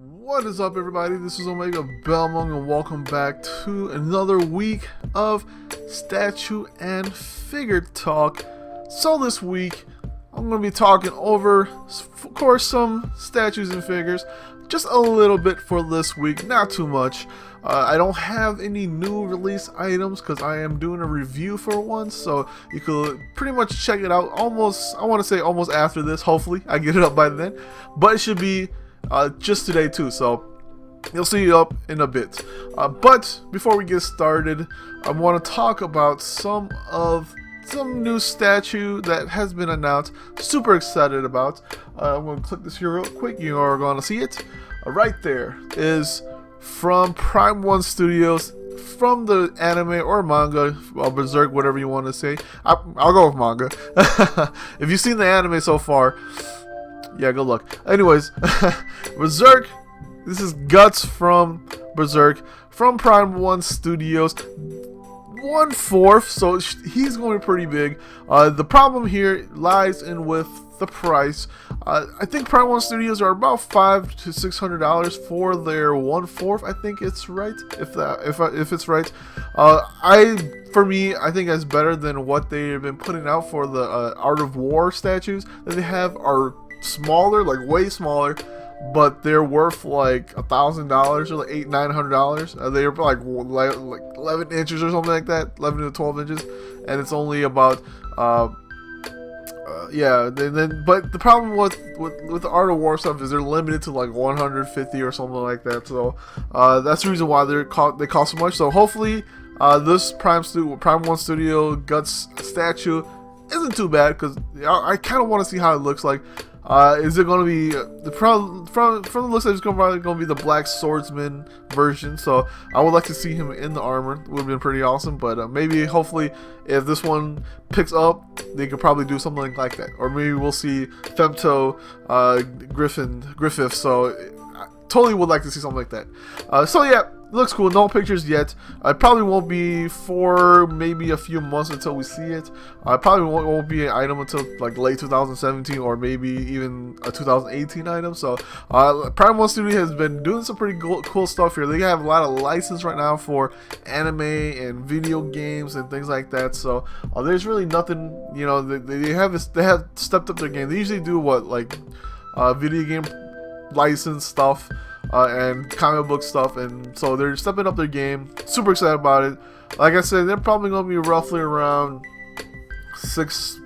What is up, everybody? This is Omega Belmont, and welcome back to another week of statue and figure talk. So this week, I'm going to be talking over, of course, some statues and figures. Just a little bit for this week, not too much. I don't have any new release items because I am doing a review for one, so you could pretty much check it out almost, I want to say almost after this. Hopefully I get it up by then, but it should be just today too, so you'll see it up in a bit. But before we get started, I want to talk about some new statue that has been announced. Super excited about. I'm going to click this here real quick. You are going to see it. Right there is from Prime 1 Studios, from the anime or manga, Berserk, whatever you want to say. I'll go with manga. If you've seen the anime so far, yeah, good luck. Anyways, Berserk. This is Guts from Berserk, from Prime 1 Studios. 1/4, so he's going to be pretty big. The problem here lies in with the price. I think Prime 1 Studios are about $500 to $600 for their 1/4. I think it's right. If it's right, for me, I think that's better than what they've been putting out for the Art of War statues that they have are smaller, like way smaller. But they're worth like $1,000 or like $900. They're like 11 inches or something like that, 11 to 12 inches, and it's only about yeah. But the problem with the Art of War stuff is they're limited to like 150 or something like that. So that's the reason why they cost so much. So hopefully this Prime 1 Studio Guts statue isn't too bad, because I kind of want to see how it looks like. Is it going to be from the looks like it's probably going to be the Black Swordsman version? So I would like to see him in the armor. Would have been pretty awesome. But maybe, hopefully, if this one picks up, they could probably do something like that. Or maybe we'll see Femto Griffith. So I totally would like to see something like that. So yeah. Looks cool. No pictures yet. It probably won't be for maybe a few months until we see it. Probably won't be an item until like late 2017 or maybe even a 2018 item. So Prime 1 Studio has been doing some pretty cool stuff here. They have a lot of license right now for anime and video games and things like that. So there's really nothing, you know, they have stepped up their game. They usually do what, like video game license stuff. And comic book stuff, and so they're stepping up their game. Super excited about it. Like I said, they're probably going to be roughly around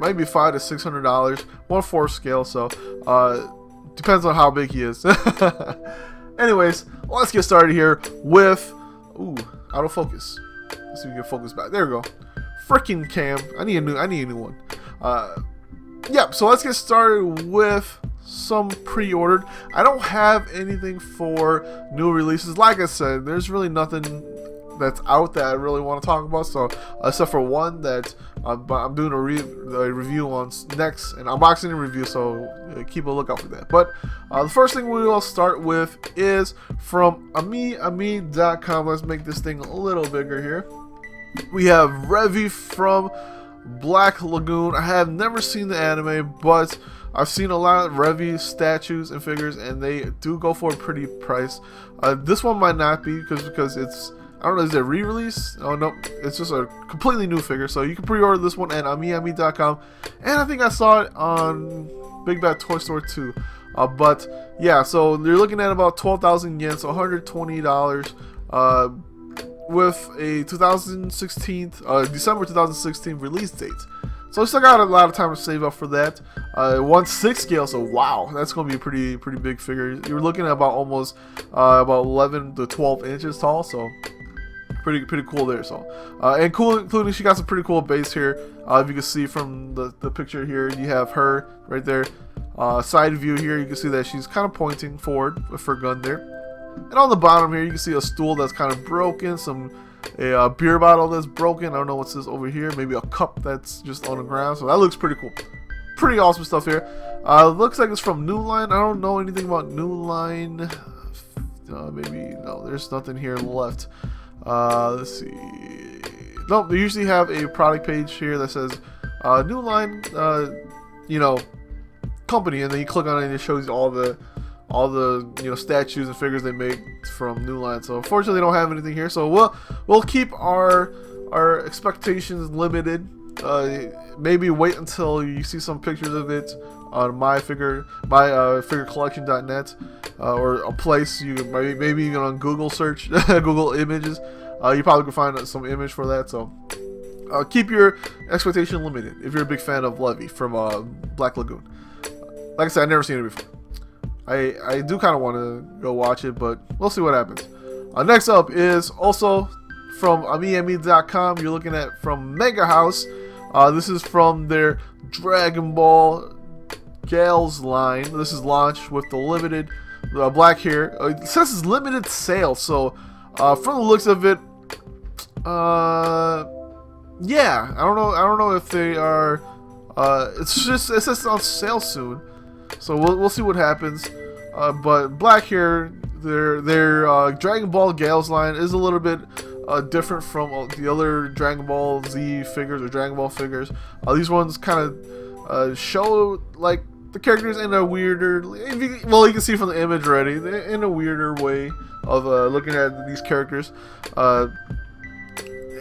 maybe $500 to $600, 1/4 scale. So depends on how big he is. Anyways, let's get started here with autofocus. Let's see if we can focus back. There we go. Freaking cam. I need a new one. Yep. So let's get started with some pre-ordered. I don't have anything for new releases. Like I said, there's really nothing that's out that I really want to talk about. So except for one that I'm doing a review on next, an unboxing and review. So keep a lookout for that. But the first thing we will start with is from ami.com. Let's make this thing a little bigger here. We have Revy from Black Lagoon. I have never seen the anime, but I've seen a lot of Revy statues and figures, and they do go for a pretty price. This one might not be because it's, I don't know, is it a re-release? Oh no, it's just a completely new figure. So you can pre-order this one at ami.com, and I think I saw it on Big Bad Toy Store too. But yeah, so you're looking at about 12,000 yen, so $120. With a December 2016 release date. So I still got a lot of time to save up for that. 1/6 scale, so wow, that's going to be a pretty big figure. You're looking at about almost about 11 to 12 inches tall, so pretty cool there. So and cool, including she got some pretty cool base here. If you can see from the picture here, you have her right there. Side view here, you can see that she's kind of pointing forward with her gun there. And on the bottom here, you can see a stool that's kind of broken, a beer bottle that's broken. I don't know what's this over here. Maybe a cup that's just on the ground. So that looks pretty cool. Pretty awesome stuff here. Looks like it's from New Line. I don't know anything about New Line. Maybe, no, there's nothing here left. Let's see. No, they usually have a product page here that says New Line, you know, company, and then you click on it and it shows you all the all the statues and figures they make from New Line. So unfortunately, they don't have anything here. So we'll keep our expectations limited. Maybe wait until you see some pictures of it on myfigurecollection.net, or a place you maybe even on Google search, Google Images. You probably can find some image for that. So keep your expectation limited if you're a big fan of Levy from Black Lagoon. Like I said, I've never seen it before. I do kind of want to go watch it, but we'll see what happens. Next up is also from AmiAmi.com. You're looking at from Mega House. This is from their Dragon Ball Gals line. This is launched with the limited black here. It says it's limited sale, so from the looks of it, yeah, I don't know if they are. It says it's on sale soon, so we'll see what happens. But black here, their Dragon Ball Gals line is a little bit different from the other Dragon Ball Z figures or Dragon Ball figures. These ones kind of show like the characters in a weirder, well, you can see from the image already, in a weirder way of looking at these characters.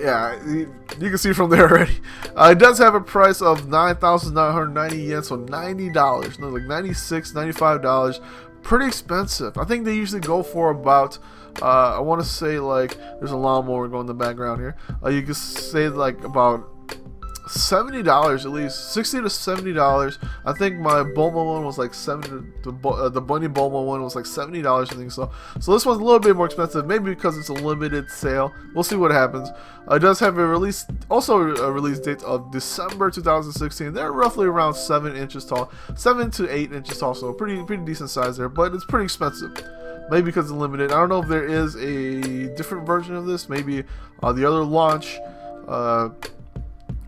Yeah, you can see from there already. It does have a price of 9,990 yen, so $90. No, like $96, $95. Pretty expensive. I think they usually go for about, I want to say, like, there's a lawnmower going in the background here. You could say like about $70 at least, $60 to $70. I think my Bulma one was like $70. The Bunny Bulma one was like $70, I think so. So this one's a little bit more expensive, maybe because it's a limited sale. We'll see what happens. It does have a release date of December 2016. They're roughly around 7 inches tall, 7 to 8 inches tall, so pretty decent size there. But it's pretty expensive. Maybe because it's limited. I don't know if there is a different version of this. Maybe the other launch.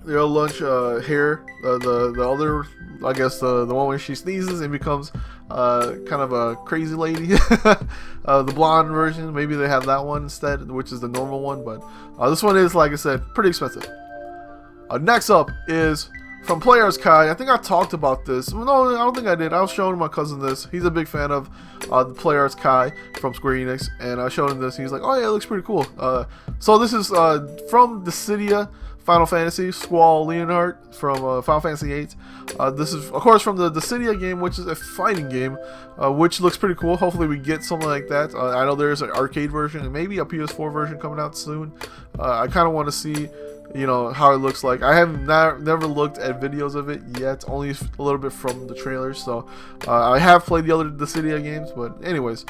The hair, the other, I guess the one where she sneezes and becomes kind of a crazy lady. The blonde version, maybe they have that one instead, which is the normal one. But this one is, like I said, pretty expensive. Next up is from Players Kai. I think I talked about this. No, I don't think I did. I was showing my cousin this. He's a big fan of the Players Kai from Square Enix, and I showed him this. He's like, "Oh yeah, it looks pretty cool." So this is from Dissidia Final Fantasy, Squall Leonhardt from Final Fantasy VIII. This is, of course, from the Dissidia game, which is a fighting game, which looks pretty cool. Hopefully we get something like that. I know there's an arcade version and maybe a PS4 version coming out soon. I kind of want to see, how it looks like. I have never looked at videos of it yet, only a little bit from the trailers. So I have played the other Dissidia games, but anyways.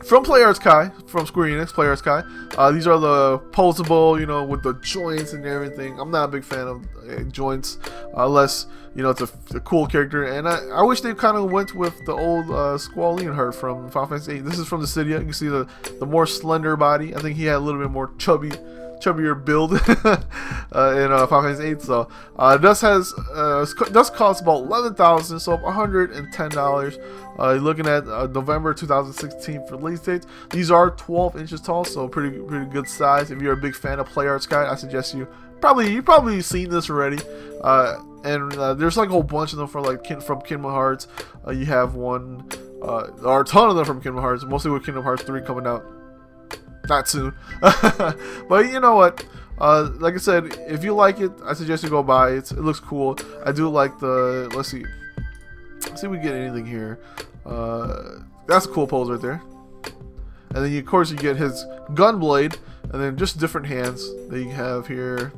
From Players Kai, from Square Enix, Players Kai. These are the posable, with the joints and everything. I'm not a big fan of joints, unless, it's a cool character. And I wish they kind of went with the old Squall Leonhardt from Final Fantasy VIII. This is from Dissidia. You can see the more slender body. I think he had a little bit more chubbier build in Final Fantasy VIII. So it does cost about $11,000, so $110. You're looking at November 2016 for release dates. These are 12 inches tall, so pretty good size. If you're a big fan of Players Kai, I suggest you've probably seen this already. And there's like a whole bunch of them from Kingdom Hearts. You have one, or a ton of them from Kingdom Hearts, mostly with Kingdom Hearts 3 coming out not soon. But you know what, like I said, if you like it, I suggest you go buy it. It looks cool. I do like the, let's see if we get anything here. That's a cool pose right there. And then of course you get his gun blade, and then just different hands that you have here.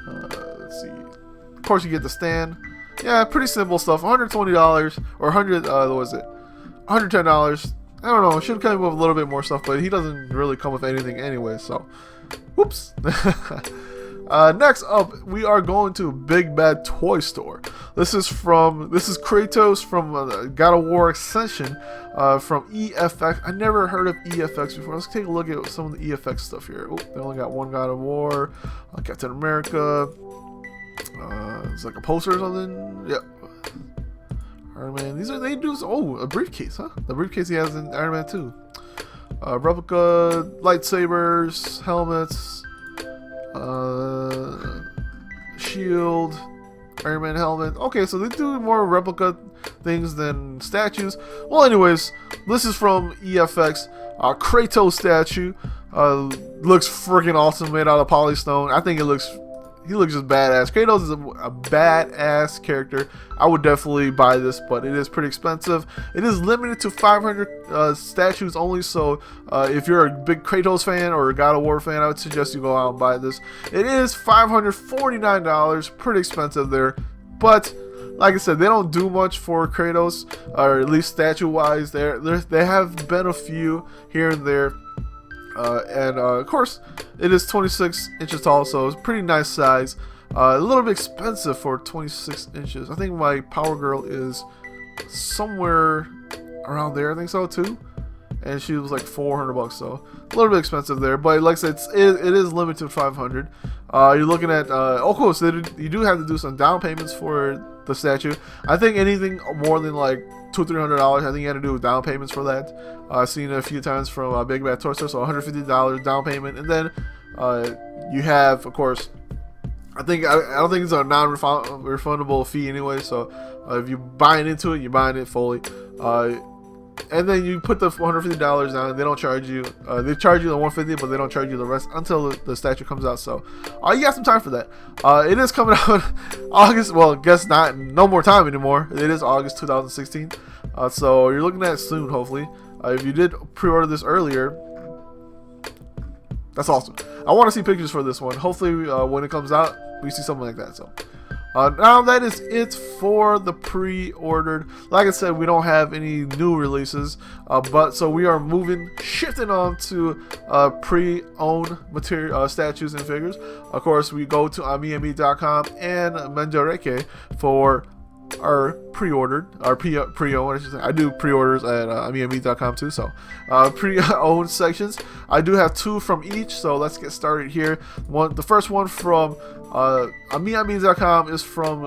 Let's see, of course you get the stand. Yeah, pretty simple stuff. $120 or what was it, $110. I don't know, it should come with a little bit more stuff, but he doesn't really come with anything anyway, so whoops. Next up, we are going to Big Bad Toy Store. This is Kratos from God of War Ascension, from EFX. I never heard of EFX before. Let's take a look at some of the EFX stuff here. Oh, they only got one God of War, Captain America. It's like a poster or something. Yep. Iron Man. They do. Oh, a briefcase, huh? The briefcase he has in Iron Man 2. Replica lightsabers, helmets, shield, Iron Man helmet. Okay, so they do more replica things than statues. Well, anyways, this is from EFX. Kratos statue. Looks freaking awesome, made out of polystone. I think he looks just badass. Kratos is a badass character. I would definitely buy this, but it is pretty expensive. It is limited to 500 statues only, so if you're a big Kratos fan or a God of War fan, I would suggest you go out and buy this. It is $549, pretty expensive there, but like I said, they don't do much for Kratos, or at least statue-wise. They have been a few here and there. Of course, it is 26 inches tall, so it's pretty nice size. A little bit expensive for 26 inches. I think my Power Girl is somewhere around there. I think so too. And she was like $400, so a little bit expensive there. But like I said, it is limited to 500. You're looking at of course, you do have to do some down payments for the statue. I think anything more than like $200-300, I think you had to do down payments for that. I've seen it a few times from Big Bad Toy Store, so $150 down payment, and then you have, of course, I don't think it's a non-refundable fee anyway. So if you're buying into it, you're buying it fully. And then you put the $150 down. They don't charge you. They charge you the $150, but they don't charge you the rest until the statue comes out. So you got some time for that. It is coming out August. Well, guess not. No more time anymore. It is August 2016. So you're looking at it soon, hopefully. If you did pre-order this earlier, that's awesome. I want to see pictures for this one. Hopefully, when it comes out, we see something like that. So. Now that is it for the pre-ordered. Like I said, we don't have any new releases, but so we are shifting on to pre-owned material statues and figures. Of course, we go to amiami.com and Mandarake for our pre-ordered, our pre-owned. I should say. I do pre-orders at amiami.com too. So pre-owned sections. I do have 2 from each. So let's get started here. The first one from amiami.com is from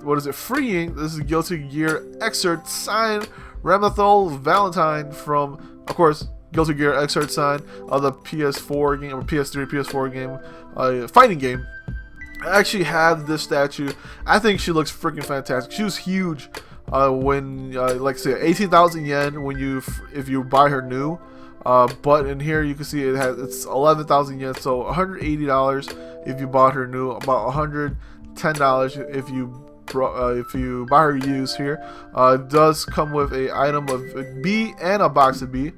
what is it? Freeing. This is Guilty Gear Xrd signed Ramathol Valentine from, of course, Guilty Gear Xrd signed the PS4 game or PS3, PS4 game, fighting game. I actually have this statue. I think she looks freaking fantastic. She was huge when, like I said, 18,000 yen if you buy her new. But in here you can see it's 11,000 yen, so $180 if you bought her new, about $110 if you buy her used here. It does come with a item of B and a box of B.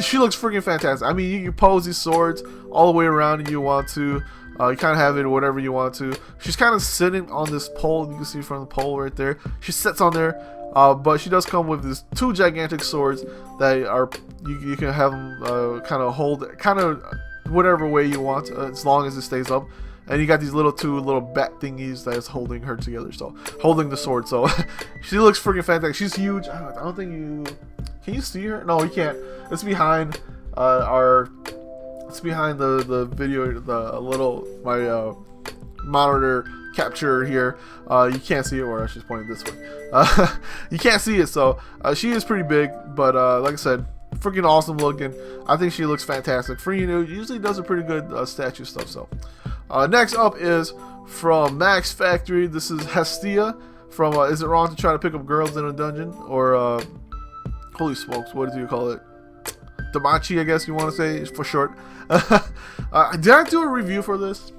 She looks freaking fantastic. I mean, you can pose these swords all the way around if you want to. You kind of have it whatever you want to. She's kind of sitting on this pole. You can see from the pole right there. She sits on there. But she does come with these 2 gigantic swords that are you can have them kind of hold whatever way you want, as long as it stays up. And you got these two little bat thingies that is holding her together, so holding the sword. So she looks freaking fantastic. She's huge. I don't think can you see her? No, you can't. It's behind It's behind the video, my monitor capture here. You can't see it, or I should point it this way. You can't see it, so she is pretty big, but like I said, freaking awesome looking. I think she looks fantastic. Freeing usually does a pretty good statue stuff. So next up is from Max Factory. This is Hestia from Is It Wrong to Try to Pick Up Girls in a Dungeon? Or holy smokes, what do you call it? Damachi, I guess you want to say for short. Did I do a review for this?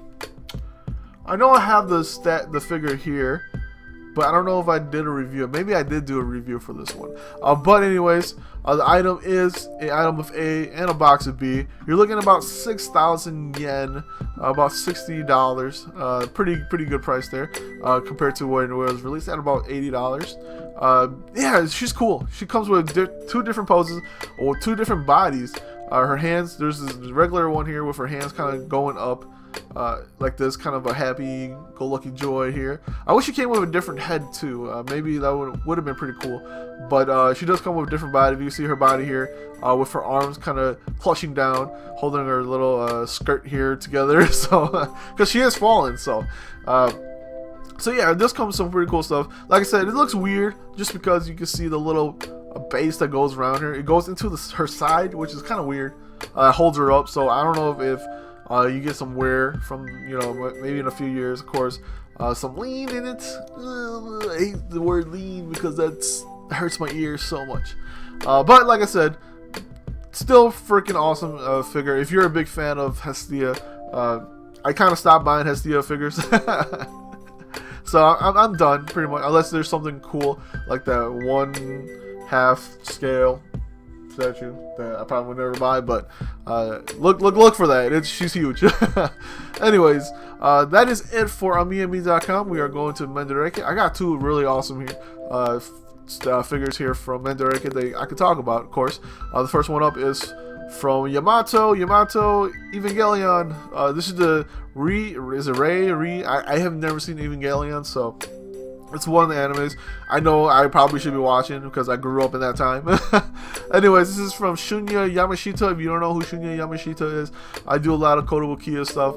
I know I have the figure here, but I don't know if I did a review. Maybe I did do a review for this one. But anyways, the item is an item of A and a box of B. You're looking at about 6,000 yen, about $60. Pretty good price there compared to when it was released at about $80. Yeah, she's cool. She comes with 2 different poses or 2 different bodies. Her hands, there's this regular one here with her hands kind of going up. Like this, kind of a happy-go-lucky joy here. I wish she came with a different head too. Maybe that would have been pretty cool. But she does come with a different body. You see her body here with her arms kind of clutching down, holding her little skirt here together. So, because she is fallen. So yeah, this comes with some pretty cool stuff. Like I said, it looks weird just because you can see the little base that goes around her. It goes into her side, which is kind of weird. Holds her up. So I don't know if you get some wear from, maybe in a few years, of course. some lean in it. I hate the word lean because that hurts my ears so much. But like I said, still freaking awesome figure. If you're a big fan of Hestia, I kind of stopped buying Hestia figures. So I'm done pretty much, unless there's something cool like that 1/2 scale statue that I probably would never buy, but look for that. She's huge. Anyways, that is it for AmiaMe.com. We are going to Mandareke. I got two really awesome here figures here from Mandareke that I could talk about, of course. The first one up is from Yamato Evangelion. This is the I have never seen Evangelion, so it's one of the animes I know I probably should be watching because I grew up in that time. Anyways, this is from Shunya Yamashita. If you don't know who Shunya Yamashita is, I do a lot of Kotobukiya stuff,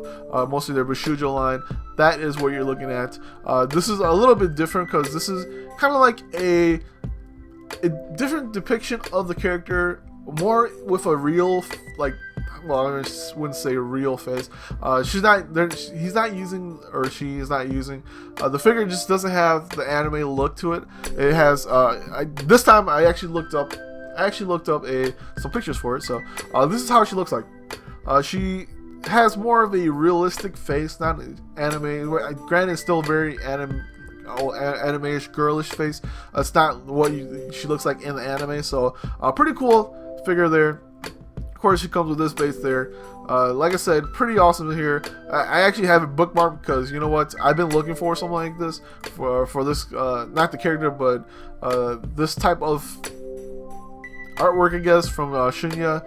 mostly their Bushujo line. That is what you're looking at. This is a little bit different because this is kind of like a different depiction of the character, more with a real, like, well, I wouldn't say real face. He's not using, or she is not using. The figure just doesn't have the anime look to it. It has. This time I actually looked up. Some pictures for it. So this is how she looks like. She has more of a realistic face, not anime. Granted, it's still very anime-ish, girlish face. It's not what she looks like in the anime. So pretty cool figure there. Of course, she comes with this base there. Like I said, pretty awesome here. I actually have it bookmarked because, you know what, I've been looking for something like this for this, not the character, but this type of artwork, I guess, from Shunya.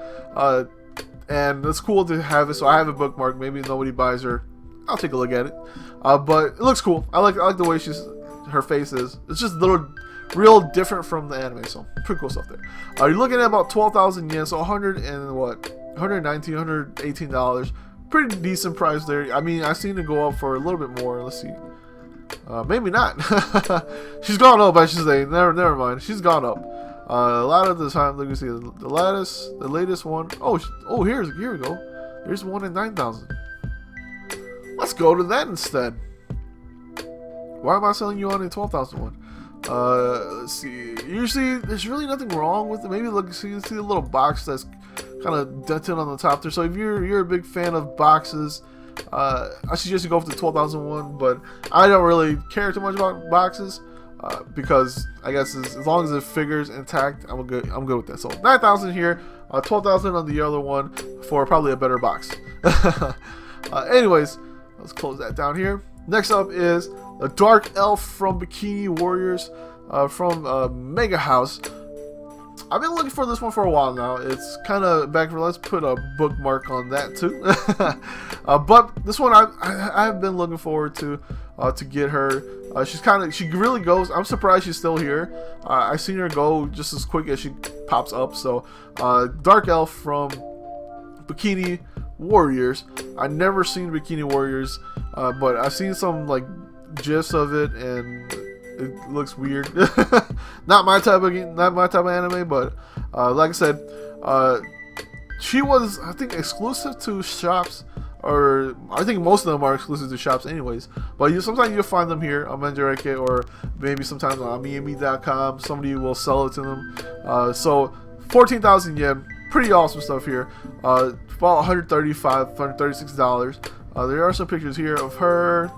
And it's cool to have it, so I have it bookmarked. Maybe nobody buys her, I'll take a look at it. But it looks cool. I like the way her face is. It's just a little real different from the anime, so pretty cool stuff there. You're looking at about 12,000 yen, so $119, $118. Pretty decent price there. I mean, I've seen it go up for a little bit more. Let's see. Maybe not. She's gone up, I should say. Never mind. She's gone up. A lot of the time, let me see. The latest one. Oh, here we go. There's one at 9,000. Let's go to that instead. Why am I selling you on a 12,000 one? Let's see. Usually, there's really nothing wrong with it. Maybe look, so you see the little box that's kind of dented on the top there. So if you're a big fan of boxes, I suggest you go for the 12,000 one. But I don't really care too much about boxes because I guess as long as the figure's intact, I'm good with that. So 9,000 here, 12,000 on the other one for probably a better box. Anyways, let's close that down here. Next up is the Dark Elf from Bikini Warriors from Mega House. I've been looking for this one for a while now. It's kind of back for. Let's put a bookmark on that too. But this one I've been looking forward to get her. She really goes. I'm surprised she's still here. I've seen her go just as quick as she pops up. So Dark Elf from Bikini Warriors. I've never seen Bikini Warriors, but I've seen some like gifs of it, and it looks weird. not my type of anime, but like I said, she was, I think, exclusive to shops, or I think most of them are exclusive to shops anyways, but sometimes you'll find them here on Mandareke, or maybe sometimes on AmiaMe.com. Somebody will sell it to them. So 14,000 yen, pretty awesome stuff here. About $135, $136. There are some pictures here of her.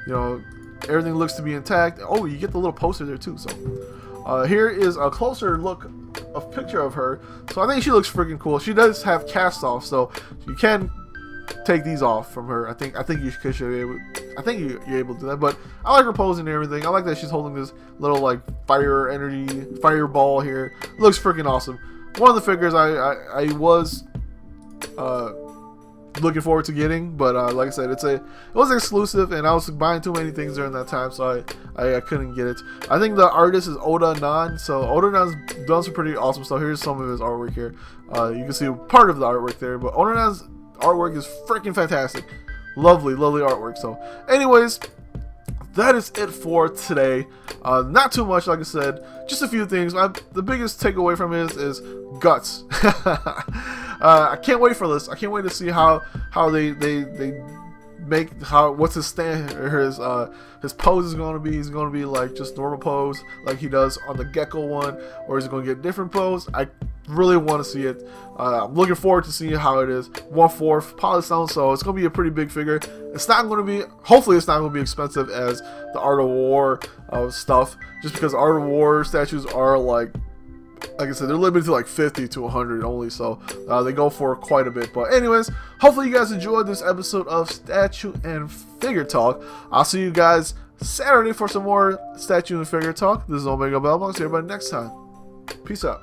You know, everything looks to be intact. Oh, you get the little poster there too. So here is a closer look of picture of her. So I think she looks freaking cool. She does have cast off, so you can take these off from her. I think you're able to do that. But I like her posing and everything. I like that she's holding this little like fireball here. Looks freaking awesome. One of the figures I was looking forward to getting, but like I said, it was exclusive, and I was buying too many things during that time, so I couldn't get it. I think the artist is Oda Nan, so Oda Nan's done some pretty awesome stuff. Here's some of his artwork here. You can see part of the artwork there, but Oda Nan's artwork is freaking fantastic. Lovely artwork. So anyways, that is it for today. Not too much, like I said, just a few things. The biggest takeaway from it is guts. I can't wait for this. I can't wait to see how they make what's his stand or his pose is going to be. He's going to be like just normal pose like he does on the Gecko one, or is he going to get a different pose? I really want to see it. I'm looking forward to seeing how it is. 1/4 Polystone, so it's going to be a pretty big figure. It's not going to be, hopefully it's not going to be expensive as the Art of War stuff, just because Art of War statues are like I said, they're limited to like 50 to 100 only, so they go for quite a bit. But anyways, hopefully you guys enjoyed this episode of Statue and Figure Talk. I'll see you guys Saturday for some more Statue and Figure Talk. This is Omega Bellbox. See everybody next time. Peace out.